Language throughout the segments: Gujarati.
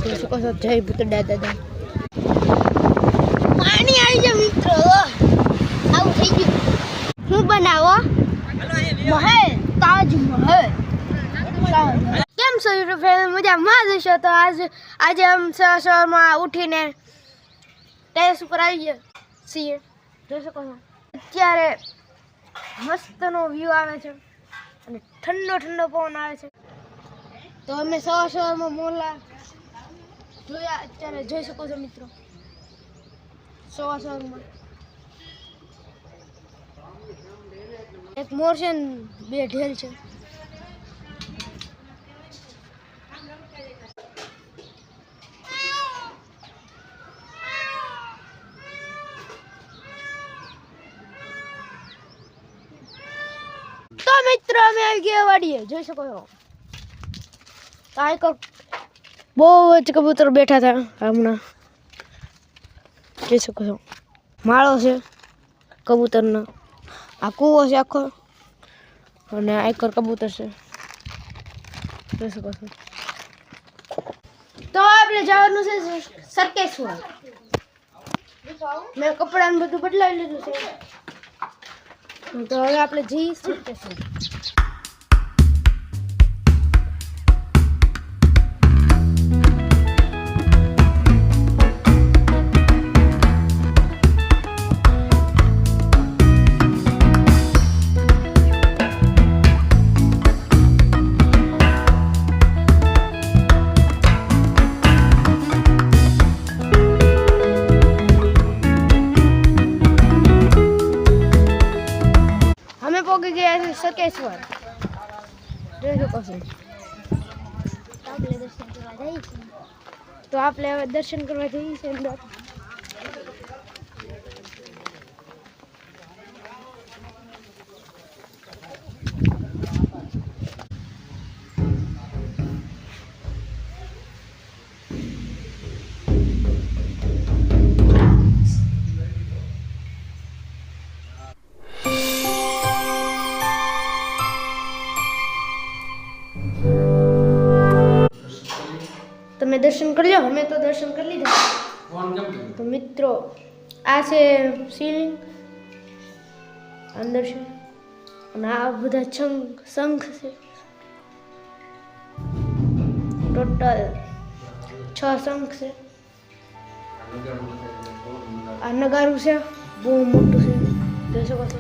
જોઈ શકો છો જય ભૂતડા દાદા પાણી આવી જાય મિત્રો આવું થઈ ગયું હું બનાવો મહેલ તાજમહેલ કેમ છો યુટ્યુબ ફેમિલી મજામાં જશો તો આજે हम સવારમાં ઉઠીને ટેરેસ ઉપર આવી ગયા છીએ જોઈ શકો છો અત્યારે મસ્તનો વ્યૂ આવે છે અને ઠંડો ઠંડો પવન આવે છે તો અમે સવારમાં મોરલા જોયા અત્યારે જોઈ શકો છો મિત્રો સવારમાં એક મોર છે ને બે ઢેલ છે તો મિત્રો અમે આવી ગયા વાડીએ જોઈ શકો છો બહુ જ કબૂતર બેઠા હતા હમણાં જોઈ શકો છો માળો છે કબૂતરનો આ કૂવો છે આખો અને આઈકર કબૂતર છે જોઈ શકો છો તો આપણે જવાનું છે સરકેશ્વર મેં કપડાને બધું બદલાવી લીધું છે તો હવે આપણે જઈએ સરકેશ્વર પોગી ગયા છે સરકેશ્વર જોઈ શકો છો તો આપણે હવે દર્શન કરવા જઈએ છીએ અંદર તમે દર્શન કરી લો અમે તો દર્શન કરી લીધા તો મિત્રો આ છે શિવલિંગ અંદર છે અને આ બધા શંખ છે ટોટલ 6 શંખ છે આ નગારું છે બહુ મોટું છે જોઈ શકો છો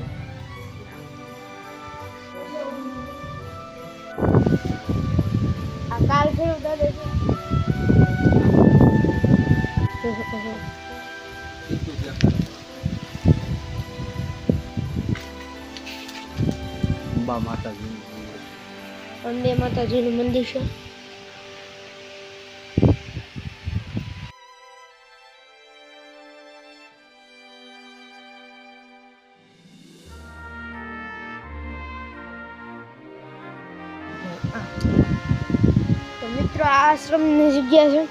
આ કાલ ભૈરવ દાદા છે અંબે માતાજીનું મંદિર છે તો મિત્રો આ આશ્રમની જગ્યા છે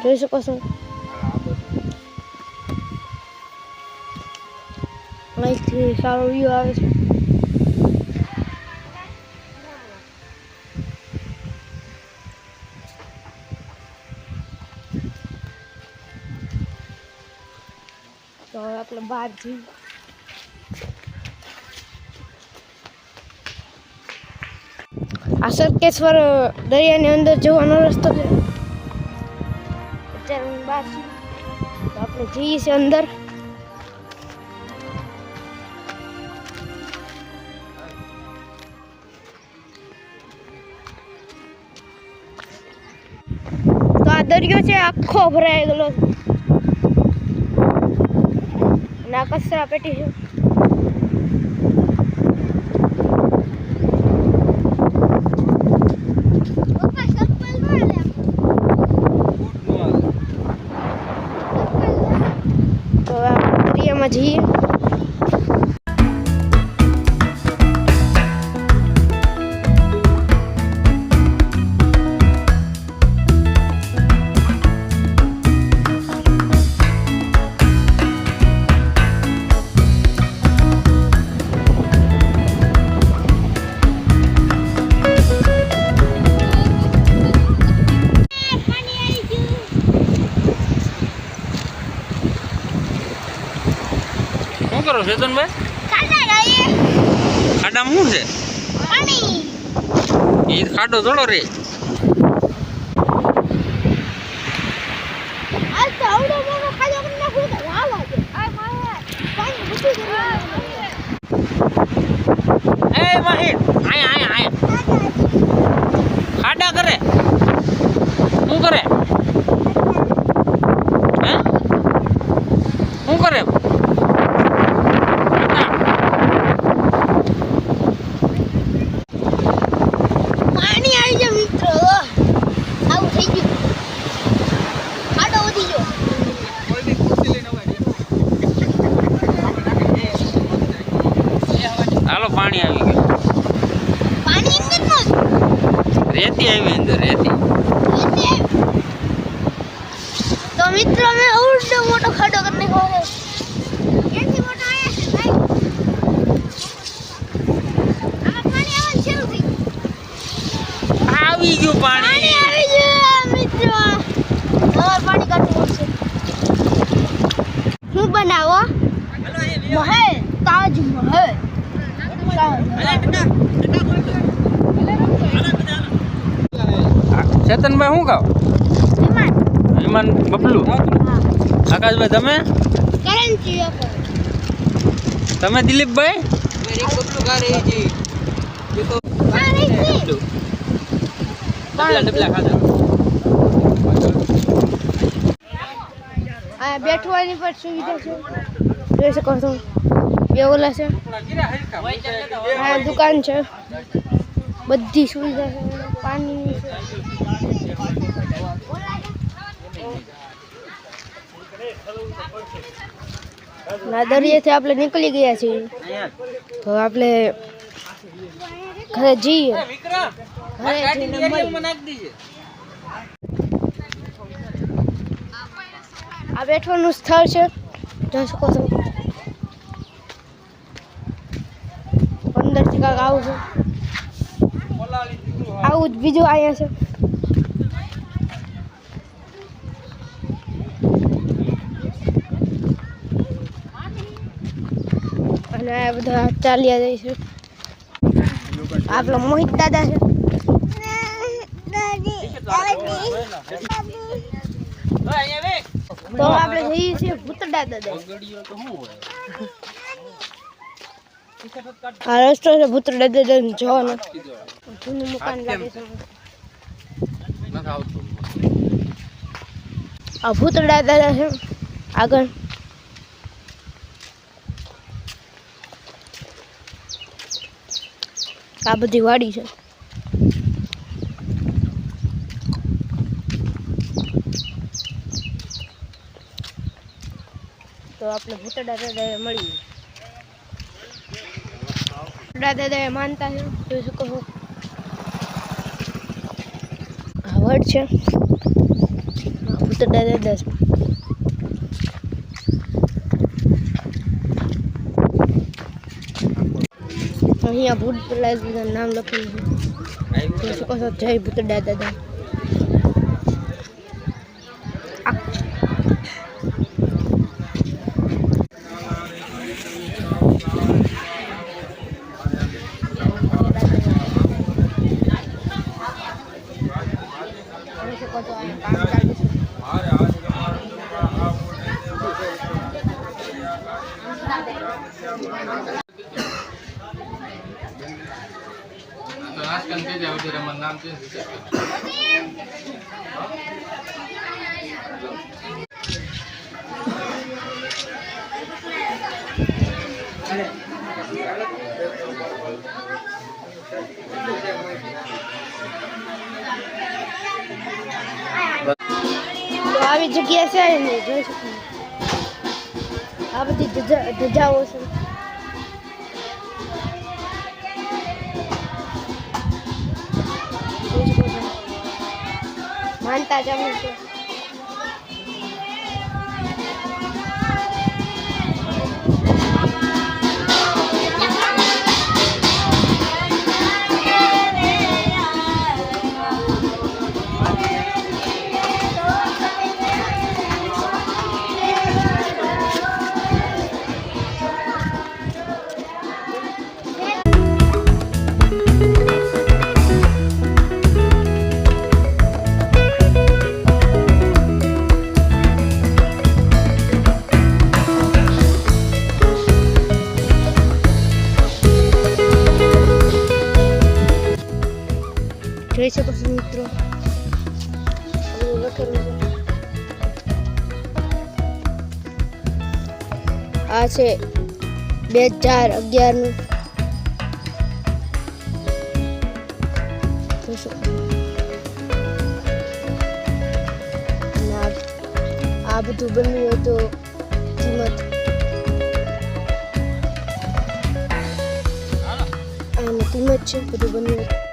જોઈ શકો છો અહીંથી સારો વ્યૂ આવે છે તો હવે આપણે બહાર જઈએ આ સરકેશ્વર દરિયાની અંદર જવાનો રસ્તો છે અત્યારે હું બહાર છું તો આપણે જઈએ છીએ અંદર તો આ દરિયો છે આખો ભરાઈ ગયેલો અને આ કચરા પેટી છે જઈએ ચેતનભાઈ? ખાડામાં શું છે? એ ખાડો થોડો રે. એ માહિર આયા ખાડા કરે શું કરે? હે શું કરે? પાણી આવી ગયું મિત્રો. આવું થઈ ગયું. ખાડો વધી ગયો. હાલો પાણી આવી ગયું. પાણી અંદર રેતી આવી અંદર રેતી. તો મિત્રો મેં ઉડો મોટો ખાડો કરીને ખાવો કેટલી મોટો આયા છે ભાઈ. આમાં પાણી આવવાનું શરૂ થઈ ગયું. આવી ગયું પાણી. આવી ગયું મિત્રો. હવે પાણી કાઢવું પડશે. હું બનાવો મહેલ તાજ મહેલ. ચેતનભાઈ શું કહો? વિમાન બબલું. આકાશભાઈ તમે? તમે દિલીપભાઈ? બેઠવાની પણ સુવિધા છે. જોઈ શકો છો. બે ઓલા છે. આ દુકાન છે. બધી સુવિધા છે. પાણીની છે. દરિયેથી આપણે નીકળી ગયા છીએ. તો આપણે ઘરે જઈએ. ઘરે જઈને મળીએ. આ બેઠવાનું સ્થળ છે. જોઈ શકો છો. અંદરથી કાંક આવું છે. આવું જ બીજું અહીંયા છે. અને આ બધા ચાલ્યા જાય છે. આપણો મોહિત દાદા છે. તો આપણે જઈએ છીએ ભૂતડા દાદા. આ રસ્તો છે ભૂતડા દાદા જવાનો. જૂનું મકાન લાગે છે. આ ભૂતડા દાદા છે આગળ. આ બધી વાડી છે. તો આપણે ભૂતડા દાદા મળીએ. દાદા માનતા છે. જોઈ શકો છો. આ વડ છે ભૂતડા દાદા. અહીંયા ભૂતડા દાદા નામ લખેલું છે. જોઈ શકો છો. જય ભૂતડા દાદા. તો આવી જગ્યા છે ને જોઈ શકો. આ બધી ધજાઓ છે. માનતા ચાલુ છે. જોઈ શકો છો મિત્રો, લખેલું છે. આ છે 2011 નું. જોઈ શકો. આ બધું બન્યું હોય તો કિંમત આની કિંમત છે બધું બન્યું.